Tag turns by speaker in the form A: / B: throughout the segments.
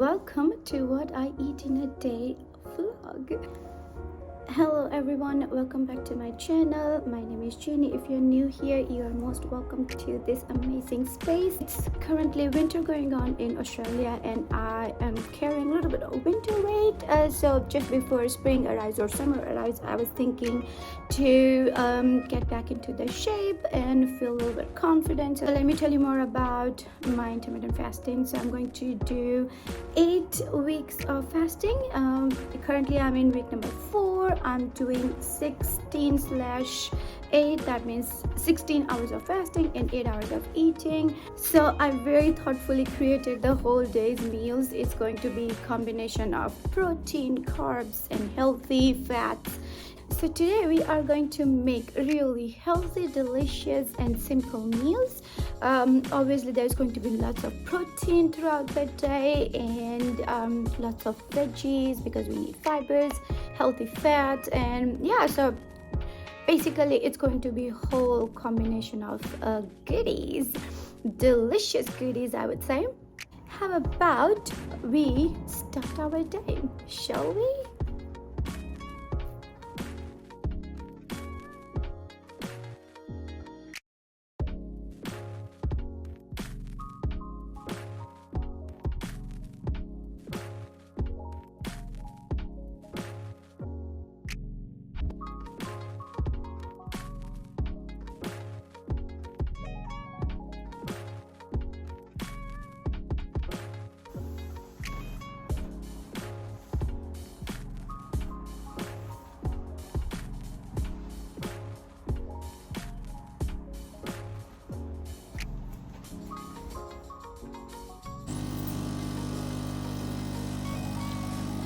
A: Welcome to What I Eat in a Day vlog. Hello everyone, welcome back to my channel. My name is Jenny. If you're new here, you are most welcome to this amazing space. It's currently winter going on in Australia and I am carrying a little bit of winter weight. So just before spring arrives or summer arrives, I was thinking to get back into the shape and feel a little bit confident. So let me tell you more about my intermittent fasting. So I'm going to do 8 weeks of fasting. Currently I'm in week number 4. I'm doing 16/8. That means 16 hours of fasting and 8 hours of eating. So I very thoughtfully created the whole day's meals. It's going to be a combination of protein, carbs, and healthy fats. So today we are going to make really healthy, delicious, and simple meals. Obviously there's going to be lots of protein throughout the day and lots of veggies because we need fibers, healthy fats, and yeah, so basically it's going to be a whole combination of goodies, delicious goodies, I would say. How about we start our day, shall we?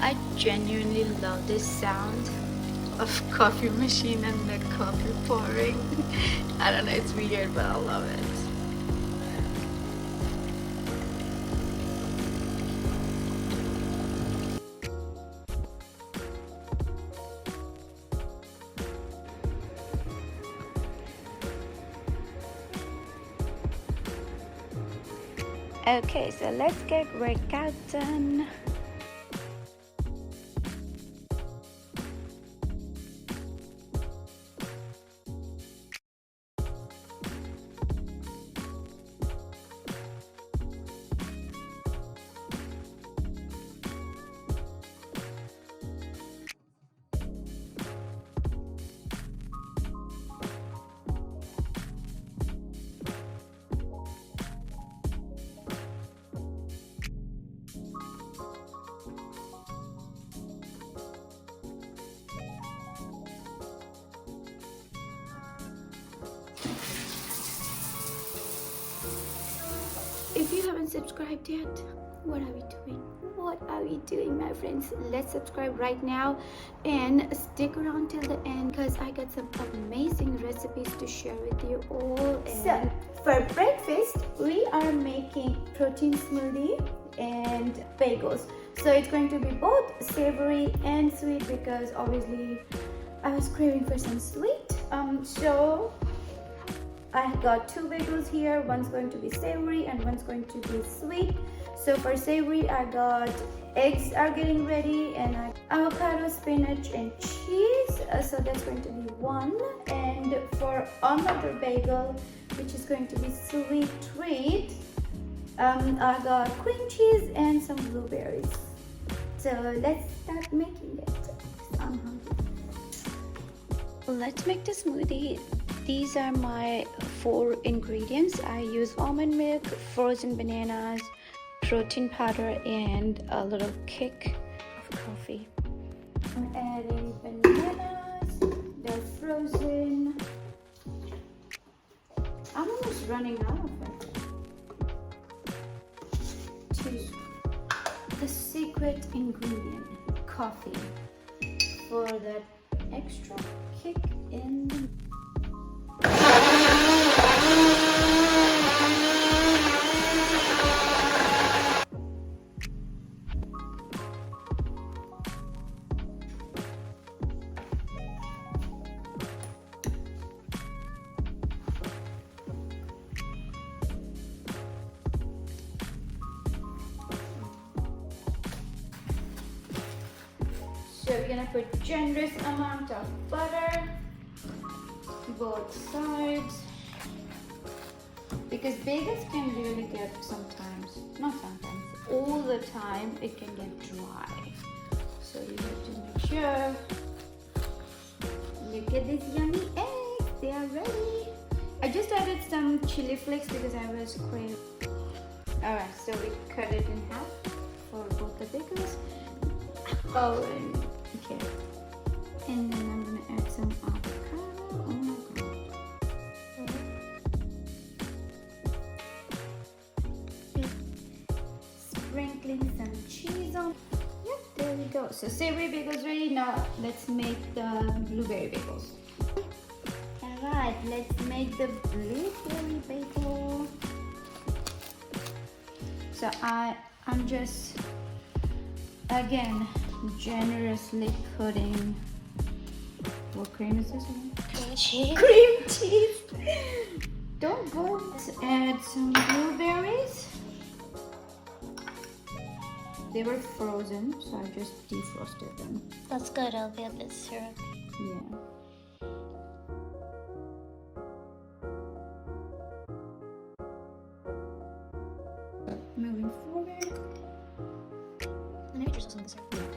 A: I genuinely love this sound of coffee machine and the coffee pouring. I don't know, it's weird, but I love it. Okay, so let's get workout done. If you haven't subscribed yet, what are we doing? What are we doing, my friends? Let's subscribe right now and stick around till the end because I got some amazing recipes to share with you all. So for breakfast, we are making protein smoothie and bagels. So it's going to be both savory and sweet because obviously I was craving for some sweet. So I got 2 bagels here. One's going to be savory and one's going to be sweet. So for savory, I got eggs are getting ready and avocado, spinach, and cheese. So that's going to be 1. And for another bagel, which is going to be sweet treat, I got cream cheese and some blueberries. So let's start making it. I'm hungry. Let's make the smoothie. These are my 4 ingredients. I use almond milk, frozen bananas, protein powder, and a little kick of coffee. I'm adding bananas. They're frozen. I'm almost running out of it. The secret ingredient, coffee, for that extra kick in the we're gonna put generous amount of butter both sides, because bagels can really get sometimes, not sometimes, all the time it can get dry. So you have to make sure. Look at these yummy eggs, they are ready. I just added some chili flakes because I was craving. Alright, so we cut it in half for both the bagels. Oh, and okay. And then I'm gonna add some avocado. Oh my god. Sprinkling some cheese on. Yep, there we go. So savory bagels ready. Now let's make the blueberry bagels. Alright, let's make the blueberry bagel. So I'm just again generously putting, what cream is this one?
B: Cream cheese.
A: Cream cheese. Don't go. Let's add some blueberries. They were frozen, so I just defrosted them.
B: That's good. I'll get this syrup.
A: Yeah. Moving forward.
B: And maybe there's also some syrup.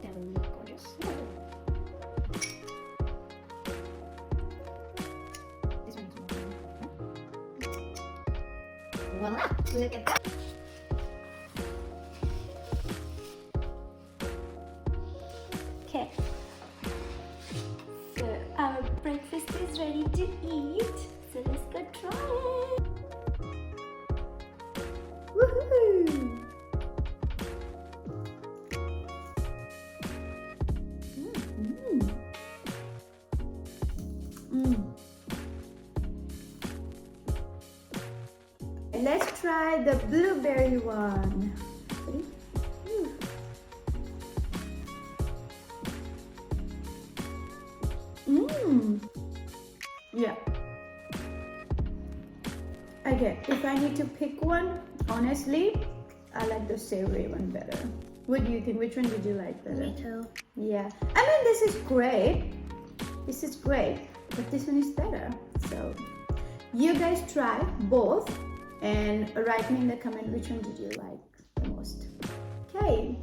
A: That will look gorgeous. This one is more. Voila! Look at that. Okay. So our breakfast is ready to eat. So let's go try it. Woohoo! Let's try the blueberry one. Ready? Yeah. Okay, if I need to pick one, honestly, I like the savory one better. What do you think? Which one did you like better?
B: Me too.
A: Yeah. I mean, this is great. This is great, but this one is better. So, you guys try both and write me in the comment which one did you like the most. Okay.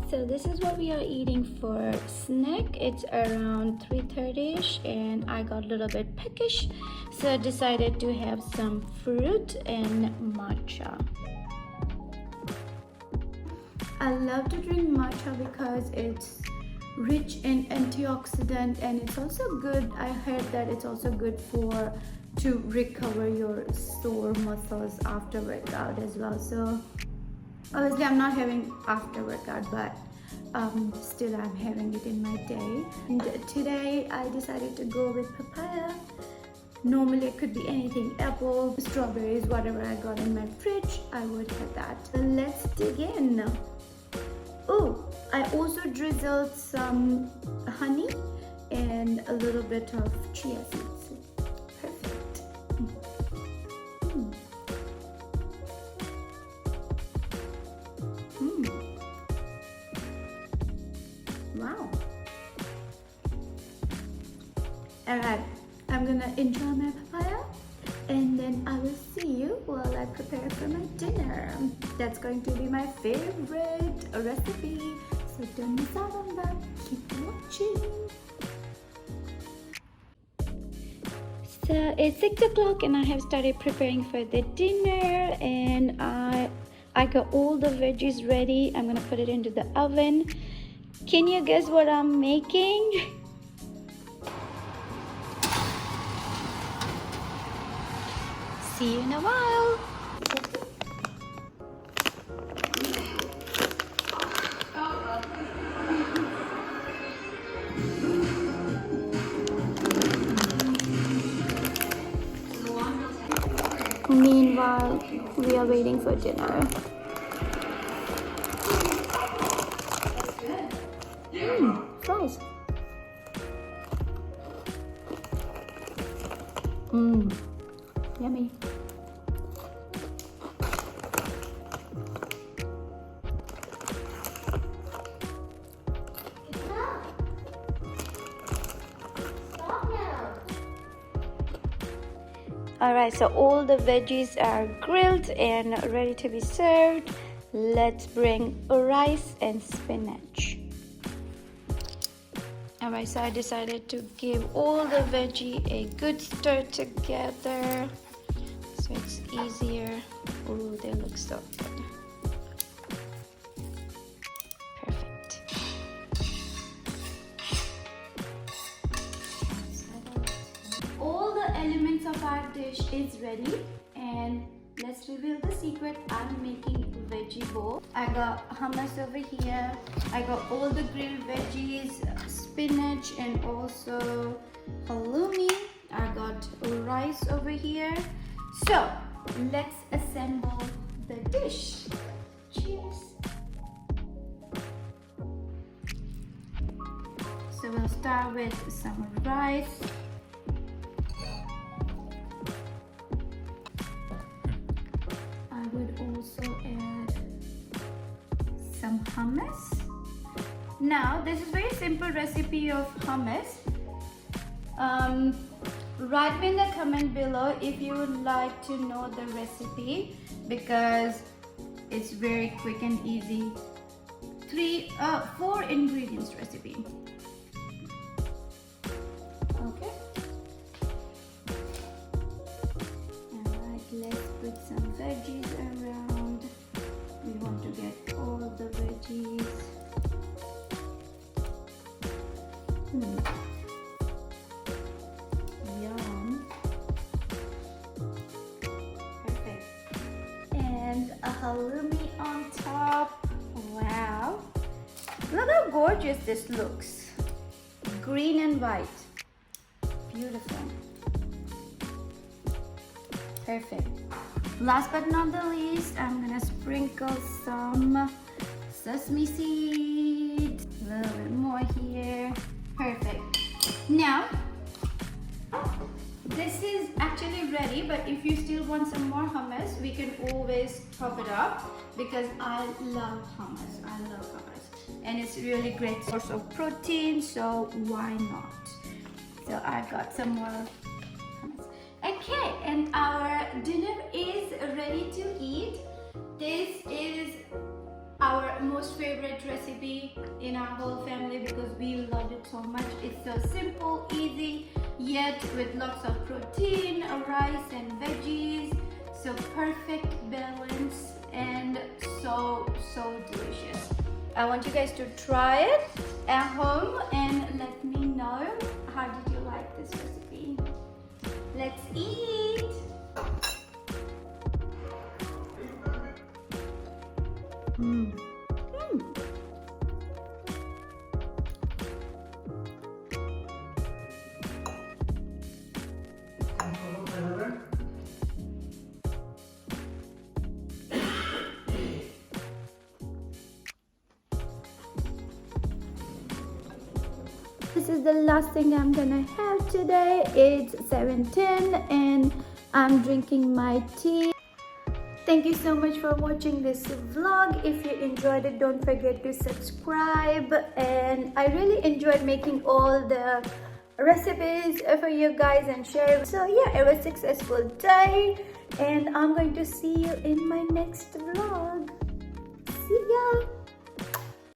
A: So this is what we are eating for snack. It's around 3:30ish and I got a little bit peckish, so I decided to have some fruit and matcha. I love to drink matcha because it's rich in antioxidant and it's also good. I heard that it's also good to recover your sore muscles after workout as well. So obviously I'm not having after workout, but still I'm having it in my day. And today I decided to go with papaya. Normally it could be anything, apple, strawberries, whatever I got in my fridge, I would have that. So let's dig in. Oh, I also drizzled some honey and a little bit of chia seeds. Perfect. Wow. Alright, I'm gonna enjoy my papaya and then I will see you while I prepare for my dinner. That's going to be my favorite recipe, so don't miss out on that. Keep watching. So it's 6 o'clock and I have started preparing for the dinner, and I got all the veggies ready. I'm gonna put it into the oven. Can you guess what I'm making? See you in a while. Meanwhile, we are waiting for dinner. Fries. Yummy. Alright, so all the veggies are grilled and ready to be served. Let's bring rice and spinach. Alright, so I decided to give all the veggie a good stir together so it's easier. Oh, they look so good. Perfect. All the elements of our dish is ready, and let's reveal the secret. I'm making veggie bowl. I got hummus over here. I got all the grilled veggies, spinach, and also halloumi. I got rice over here. So let's assemble the dish. Cheers. So we'll start with some rice. I would also add some hummus. Now this is very simple recipe of hummus. Write me in the comment below if you would like to know the recipe, because it's very quick and easy. 4 ingredients recipe. Okay. Alright, let's put some veggies around. We want to get all the veggies. Yum. Perfect. And a halloumi on top. Wow. Look how gorgeous this looks. Green and white. Beautiful. Perfect. Last but not the least, I'm gonna sprinkle some sesame seeds. A little bit more here. Perfect. Now, this is actually ready, but if you still want some more hummus, we can always top it up, because I love hummus. I love hummus. And it's really great source of protein, so why not? So I got some more hummus. Okay, and our dinner is ready to eat. This is our most favorite recipe in our whole family because we love it so much. It's so simple, easy, yet with lots of protein, rice and veggies. So perfect balance and so delicious. I want you guys to try it at home and let me know how did you like this recipe. Let's eat. This is the last thing I'm gonna have today. It's 7:10 and I'm drinking my tea. Thank you so much for watching this vlog. If you enjoyed it, don't forget to subscribe. And I really enjoyed making all the recipes for you guys and share. So yeah, it was a successful day, and I'm going to see you in my next vlog.